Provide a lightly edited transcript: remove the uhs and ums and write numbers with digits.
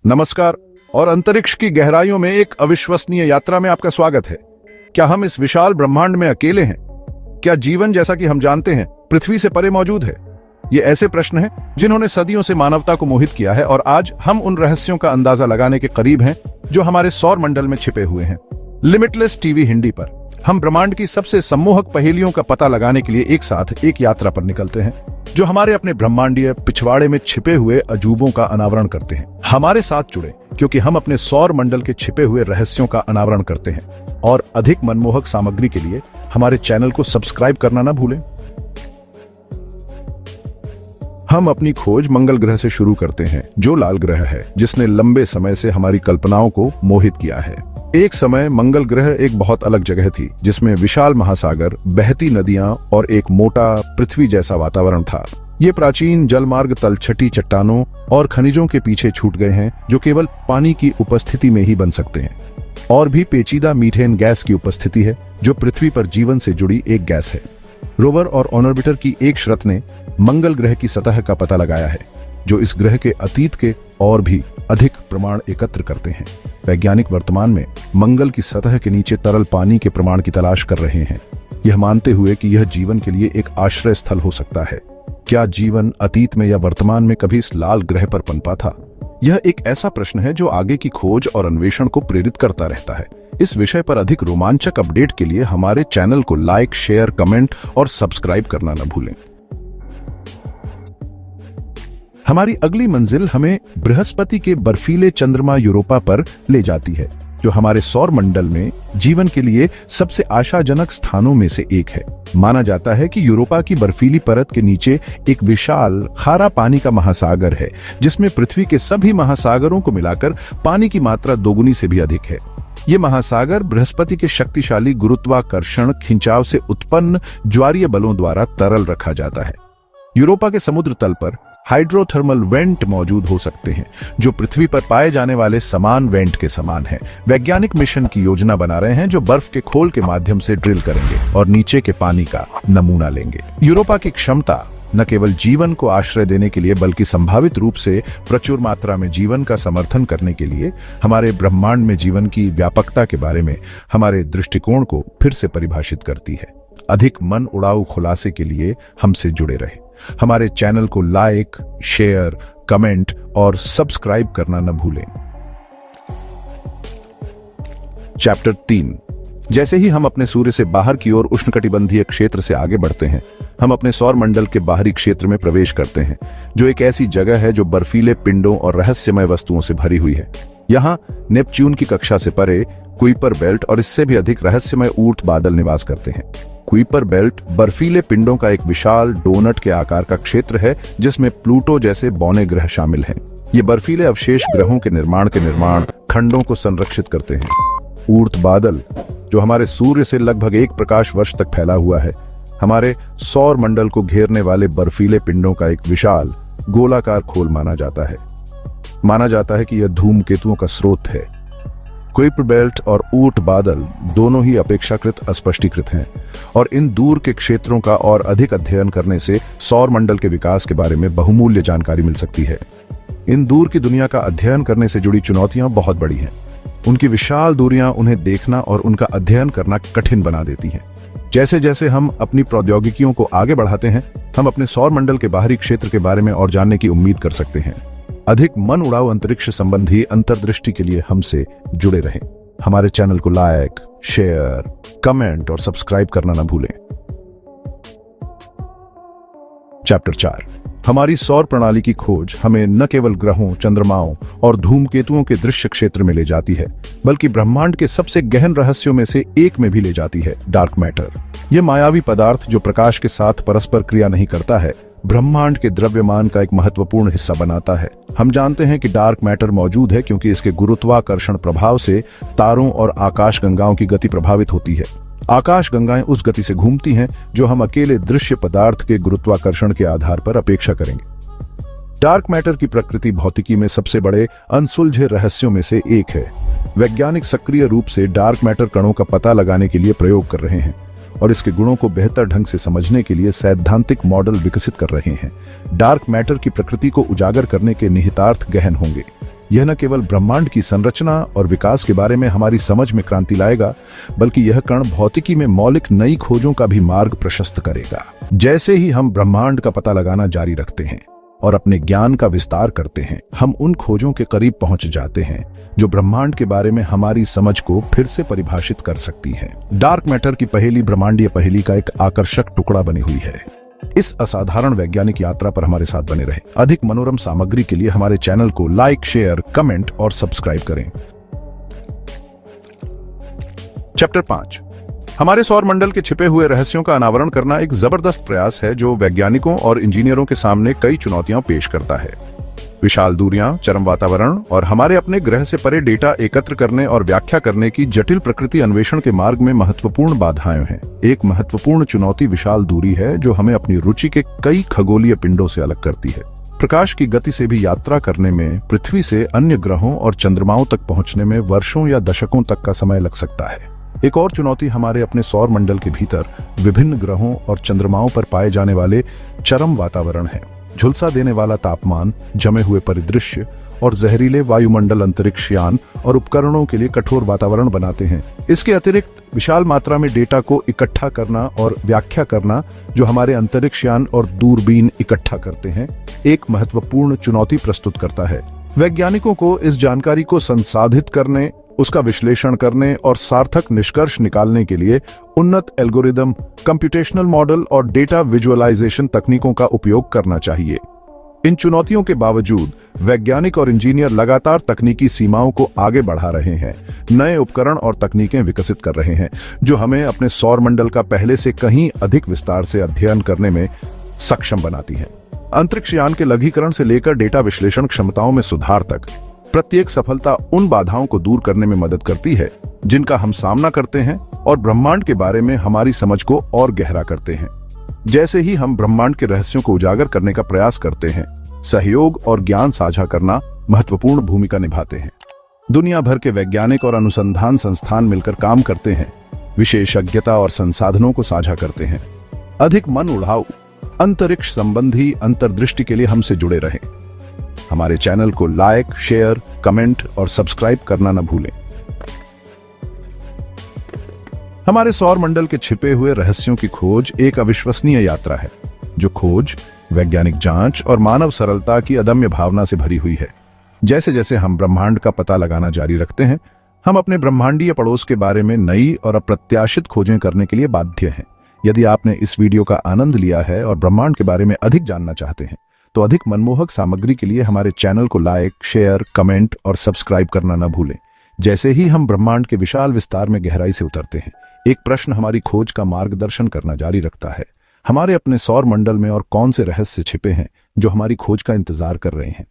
नमस्कार और अंतरिक्ष की गहराइयों में एक अविश्वसनीय यात्रा में आपका स्वागत है। क्या हम इस विशाल ब्रह्मांड में अकेले हैं? क्या जीवन जैसा कि हम जानते हैं पृथ्वी से परे मौजूद है? ये ऐसे प्रश्न हैं जिन्होंने सदियों से मानवता को मोहित किया है और आज हम उन रहस्यों का अंदाजा लगाने के करीब हैं जो हमारे सौर मंडल में छिपे हुए हैं। लिमिटलेस टीवी हिंदी पर हम ब्रह्मांड की सबसे सम्मोहक पहेलियों का पता लगाने के लिए एक साथ एक यात्रा पर निकलते हैं जो हमारे अपने ब्रह्मांडीय पिछवाड़े में छिपे हुए अजूबों का अनावरण करते हैं। हमारे साथ जुड़े क्योंकि हम अपने सौर मंडल के छिपे हुए रहस्यों का अनावरण करते हैं और अधिक मनमोहक सामग्री के लिए हमारे चैनल को सब्सक्राइब करना ना भूलें। हम अपनी खोज मंगल ग्रह से शुरू करते हैं, जो लाल ग्रह है जिसने लंबे समय से हमारी कल्पनाओं को मोहित किया है। एक समय मंगल ग्रह एक बहुत अलग जगह थी जिसमें विशाल महासागर, बहती नदियां और एक मोटा पृथ्वी जैसा वातावरण था। ये प्राचीन जलमार्ग तलछटी चट्टानों और खनिजों के पीछे छूट गए हैं जो केवल पानी की उपस्थिति में ही बन सकते हैं। और भी पेचीदा मीथेन गैस की उपस्थिति है जो पृथ्वी पर जीवन से जुड़ी एक गैस है। रोवर और ऑर्बिटर की एक शर्त ने मंगल ग्रह की सतह का पता लगाया है जो इस ग्रह के अतीत के और भी अधिक प्रमाण एकत्र करते हैं। वैज्ञानिक वर्तमान में मंगल की सतह के नीचे तरल पानी के प्रमाण की तलाश कर रहे हैं, यह मानते हुए कि यह जीवन के लिए एक आश्रय स्थल हो सकता है। क्या जीवन अतीत में या वर्तमान में कभी इस लाल ग्रह पर पनपा था? यह एक ऐसा प्रश्न है जो आगे की खोज और अन्वेषण को प्रेरित करता रहता है। इस विषय पर अधिक रोमांचक अपडेट के लिए हमारे चैनल को लाइक, शेयर, कमेंट और सब्सक्राइब करना न भूलें। हमारी अगली मंजिल हमें बृहस्पति के बर्फीले चंद्रमा यूरोपा पर ले जाती है जो हमारे सौर मंडल में जीवन के लिए सबसे आशाजनक स्थानों में से एक है। माना जाता है कि यूरोपा की बर्फीली परत के नीचे एक विशाल खारा पानी का महासागर है जिसमें पृथ्वी के सभी महासागरों को मिलाकर पानी की मात्रा दोगुनी से भी अधिक है। ये महासागर बृहस्पति के शक्तिशाली गुरुत्वाकर्षण खिंचाव से उत्पन्न ज्वारीय बलों द्वारा तरल रखा जाता है। यूरोपा के समुद्र तल पर हाइड्रोथर्मल वेंट मौजूद हो सकते हैं जो पृथ्वी पर पाए जाने वाले समान वेंट के समान है। वैज्ञानिक मिशन की योजना बना रहे हैं जो बर्फ के खोल के माध्यम से ड्रिल करेंगे और नीचे के पानी का नमूना लेंगे। यूरोपा की क्षमता न केवल जीवन को आश्रय देने के लिए बल्कि संभावित रूप से प्रचुर मात्रा में जीवन का समर्थन करने के लिए हमारे ब्रह्मांड में जीवन की व्यापकता के बारे में हमारे दृष्टिकोण को फिर से परिभाषित करती है। अधिक मन उड़ाऊ खुलासे के लिए हमसे जुड़े रहें। हमारे चैनल को लाइक, शेयर, कमेंट और सब्सक्राइब करना न भूलें। चैप्टर 3। जैसे ही हम अपने सूर्य से बाहर की ओर उष्णकटिबंधीय क्षेत्र से आगे बढ़ते हैं, हम अपने सौर मंडल के बाहरी क्षेत्र में प्रवेश करते हैं जो एक ऐसी जगह है जो बर्फीले पिंडों और रहस्यमय वस्तुओं से भरी हुई है। यहाँ नेपच्यून की कक्षा से परे कुइपर बेल्ट और इससे भी अधिक रहस्यमय ऊर्ट बादल निवास करते हैं। कुइपर बेल्ट बर्फीले पिंडों का एक विशाल डोनट के आकार का क्षेत्र है जिसमें प्लूटो जैसे बौने ग्रह शामिल हैं। ये बर्फीले अवशेष ग्रहों के निर्माण खंडों को संरक्षित करते हैं। ऊर्ट बादल जो हमारे सूर्य से लगभग 1 प्रकाश वर्ष तक फैला हुआ है, हमारे सौर मंडल को घेरने वाले बर्फीले पिंडों का एक विशाल गोलाकार खोल माना जाता है कि यह धूमकेतुओं का स्रोत है। कुइपर बेल्ट और ऊर्ट बादल दोनों ही अपेक्षाकृत अस्पष्टीकृत हैं और इन दूर के क्षेत्रों का और अधिक अध्ययन करने से सौर मंडल के विकास के बारे में बहुमूल्य जानकारी मिल सकती है। इन दूर की दुनिया का अध्ययन करने से जुड़ी चुनौतियां बहुत बड़ी हैं। उनकी विशाल दूरियां उन्हें देखना और उनका अध्ययन करना कठिन बना देती हैं। जैसे जैसे हम अपनी प्रौद्योगिकियों को आगे बढ़ाते हैं, हम अपने सौर मंडल के बाहरी क्षेत्र के बारे में और जानने की उम्मीद कर सकते हैं। अधिक मन उड़ाऊ अंतरिक्ष संबंधी अंतर्दृष्टि के लिए हमसे जुड़े रहें। हमारे चैनल को लाइक, शेयर, कमेंट और सब्सक्राइब करना न भूलें। चैप्टर 4। हमारी सौर प्रणाली की खोज हमें न केवल ग्रहों, चंद्रमाओं और धूमकेतुओं के दृश्य क्षेत्र में ले जाती है बल्कि ब्रह्मांड के सबसे गहन रहस्यों में से एक में भी ले जाती है, डार्क मैटर। यह मायावी पदार्थ जो प्रकाश के साथ परस्पर क्रिया नहीं करता है, ब्रह्मांड के द्रव्यमान का एक महत्वपूर्ण हिस्सा बनाता है। हम जानते हैं कि डार्क मैटर मौजूद है क्योंकि इसके गुरुत्वाकर्षण प्रभाव से तारों और आकाशगंगाओं की गति प्रभावित होती है। आकाशगंगाएं उस गति से घूमती हैं जो हम अकेले दृश्य पदार्थ के गुरुत्वाकर्षण के आधार पर अपेक्षा करेंगे। डार्क मैटर की प्रकृति भौतिकी में सबसे बड़े अनसुलझे रहस्यों में से एक है। वैज्ञानिक सक्रिय रूप से डार्क मैटर कणों का पता लगाने के लिए प्रयोग कर रहे हैं और इसके गुणों को बेहतर ढंग से समझने के लिए सैद्धांतिक मॉडल विकसित कर रहे हैं। डार्क मैटर की प्रकृति को उजागर करने के निहितार्थ गहन होंगे। यह न केवल ब्रह्मांड की संरचना और विकास के बारे में हमारी समझ में क्रांति लाएगा, बल्कि यह कण भौतिकी में मौलिक नई खोजों का भी मार्ग प्रशस्त करेगा। जैसे ही हम ब्रह्मांड का पता लगाना जारी रखते हैं और अपने ज्ञान का विस्तार करते हैं, हम उन खोजों के करीब पहुंच जाते हैं जो ब्रह्मांड के बारे में हमारी समझ को फिर से परिभाषित कर सकती हैं। डार्क मैटर की पहेली ब्रह्मांडीय पहेली का एक आकर्षक टुकड़ा बनी हुई है। इस असाधारण वैज्ञानिक यात्रा पर हमारे साथ बने रहे। अधिक मनोरम सामग्री के लिए हमारे चैनल को लाइक, शेयर, कमेंट और सब्सक्राइब करें। चैप्टर 5, हमारे सौर मंडल के छिपे हुए रहस्यों का अनावरण करना एक जबरदस्त प्रयास है जो वैज्ञानिकों और इंजीनियरों के सामने कई चुनौतियां पेश करता है। विशाल दूरियां, चरम वातावरण और हमारे अपने ग्रह से परे डेटा एकत्र करने और व्याख्या करने की जटिल प्रकृति अन्वेषण के मार्ग में महत्वपूर्ण बाधाएं हैं। एक महत्वपूर्ण चुनौती विशाल दूरी है जो हमें अपनी रुचि के कई खगोलीय पिंडों से अलग करती है। प्रकाश की गति से भी यात्रा करने में पृथ्वी से अन्य ग्रहों और चंद्रमाओं तक पहुंचने में वर्षों या दशकों तक का समय लग सकता है। एक और चुनौती हमारे अपने सौर मंडल के भीतर विभिन्न ग्रहों और चंद्रमाओं पर पाए जाने वाले चरम वातावरण है। झुलसा देने वाला तापमान, जमे हुए परिदृश्य और जहरीले वायुमंडल अंतरिक्ष यान और उपकरणों के लिए कठोर वातावरण बनाते हैं। इसके अतिरिक्त विशाल मात्रा में डेटा को इकट्ठा करना और व्याख्या करना, जो हमारे अंतरिक्ष यान और दूरबीन इकट्ठा करते हैं, एक महत्वपूर्ण चुनौती प्रस्तुत करता है। वैज्ञानिकों को इस जानकारी को संसाधित करने, उसका विश्लेषण करने और सार्थक निष्कर्ष निकालने के लिए उन्नत एल्गोरिदम, कंप्यूटेशनल मॉडल और डेटा विजुअलाइजेशन तकनीकों का उपयोग करना चाहिए। इन चुनौतियों के बावजूद वैज्ञानिक और इंजीनियर लगातार तकनीकी सीमाओं को आगे बढ़ा रहे हैं, नए उपकरण और तकनीकें विकसित कर रहे हैं जो हमें अपने सौर मंडल का पहले से कहीं अधिक विस्तार से अध्ययन करने में सक्षम बनाती है। अंतरिक्ष यान के लघीकरण से लेकर डेटा विश्लेषण क्षमताओं में सुधार तक, प्रत्येक सफलता उन बाधाओं को दूर करने में मदद करती है जिनका हम सामना करते हैं और ब्रह्मांड के बारे में हमारी समझ को और गहरा करते हैं। जैसे ही हम ब्रह्मांड के रहस्यों को उजागर करने का प्रयास करते हैं, सहयोग और ज्ञान साझा करना महत्वपूर्ण भूमिका निभाते हैं। दुनिया भर के वैज्ञानिक और अनुसंधान संस्थान मिलकर काम करते हैं, विशेषज्ञता और संसाधनों को साझा करते हैं। अधिक मन उड़ाऊ अंतरिक्ष संबंधी अंतर्दृष्टि के लिए हमसे जुड़े रहें। हमारे चैनल को लाइक, शेयर, कमेंट और सब्सक्राइब करना न भूलें। हमारे सौर मंडल के छिपे हुए रहस्यों की खोज एक अविश्वसनीय यात्रा है, जो खोज, वैज्ञानिक जांच और मानव सरलता की अदम्य भावना से भरी हुई है। जैसे जैसे हम ब्रह्मांड का पता लगाना जारी रखते हैं, हम अपने ब्रह्मांडीय पड़ोस के बारे में नई और अप्रत्याशित खोजें करने के लिए बाध्य हैं। यदि आपने इस वीडियो का आनंद लिया है और ब्रह्मांड के बारे में अधिक जानना चाहते हैं, तो अधिक मनमोहक सामग्री के लिए हमारे चैनल को लाइक, शेयर, कमेंट और सब्सक्राइब करना न भूलें। जैसे ही हम ब्रह्मांड के विशाल विस्तार में गहराई से उतरते हैं, एक प्रश्न हमारी खोज का मार्गदर्शन करना जारी रखता है। हमारे अपने सौर मंडल में और कौन से रहस्य छिपे हैं जो हमारी खोज का इंतजार कर रहे हैं।